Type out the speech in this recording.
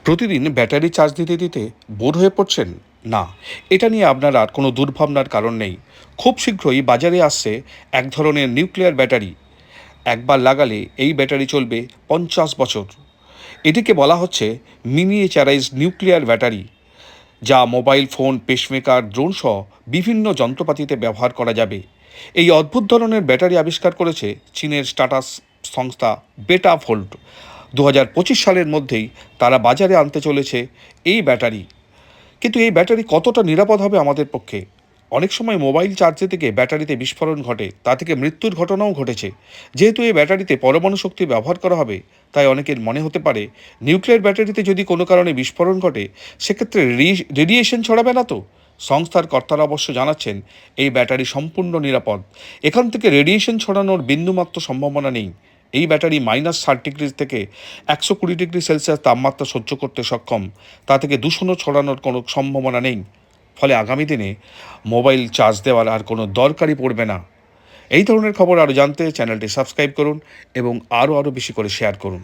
প্রতিদিন battery charge দিতে দিতে বোর হয়ে পড়ছেন? না, এটা নিয়ে আপনার আর কোনো দুর্ভাবনার কারণ নেই। খুব শীঘ্রই বাজারে আসছে এক ধরনের নিউক্লিয়ার ব্যাটারি। একবার লাগালে এই ব্যাটারি চলবে 50 বছর। এটিকে বলা হচ্ছে মিনিয়েচারাইজড নিউক্লিয়ার ব্যাটারি, যা মোবাইল ফোন, পেসমেকার, ড্রোন সহ বিভিন্ন যন্ত্রপাতিতে ব্যবহার করা যাবে। এই অদ্ভুত ধরনের ব্যাটারি আবিষ্কার করেছে চীনের স্টার্টাস সংস্থা বেটা ভোল্ট। 2025 সালের মধ্যেই তারা বাজারে আনতে চলেছে এই ব্যাটারি। কিন্তু এই ব্যাটারি কতটা নিরাপদ হবে আমাদের পক্ষে? অনেক সময় মোবাইল চার্জে থেকে ব্যাটারিতে বিস্ফোরণ ঘটে, তা থেকে মৃত্যুর ঘটনাও ঘটেছে। যেহেতু এই ব্যাটারিতে পরমাণু শক্তি ব্যবহার করা হবে, তাই অনেকের মনে হতে পারে নিউক্লিয়ার ব্যাটারিতে যদি কোনো কারণে বিস্ফোরণ ঘটে, সেক্ষেত্রে রেডিয়েশন ছড়াবে না তো? সংস্থার কর্তারা অবশ্য জানাচ্ছেন এই ব্যাটারি সম্পূর্ণ নিরাপদ। এখান থেকে রেডিয়েশন ছড়ানোর বিন্দুমাত্র সম্ভাবনা নেই। এই ব্যাটারি -60 ডিগ্রি থেকে 120 ডিগ্রি সেলসিয়াস তাপমাত্রা সহ্য করতে সক্ষম। তা থেকে দূষণও ছড়ানোর কোনো সম্ভাবনা নেই। ফলে আগামী দিনে মোবাইল চার্জ দেওয়ার আর কোনো দরকারই পড়বে না। এই ধরনের খবর আরও জানতে চ্যানেলটি সাবস্ক্রাইব করুন এবং আরও বেশি করে শেয়ার করুন।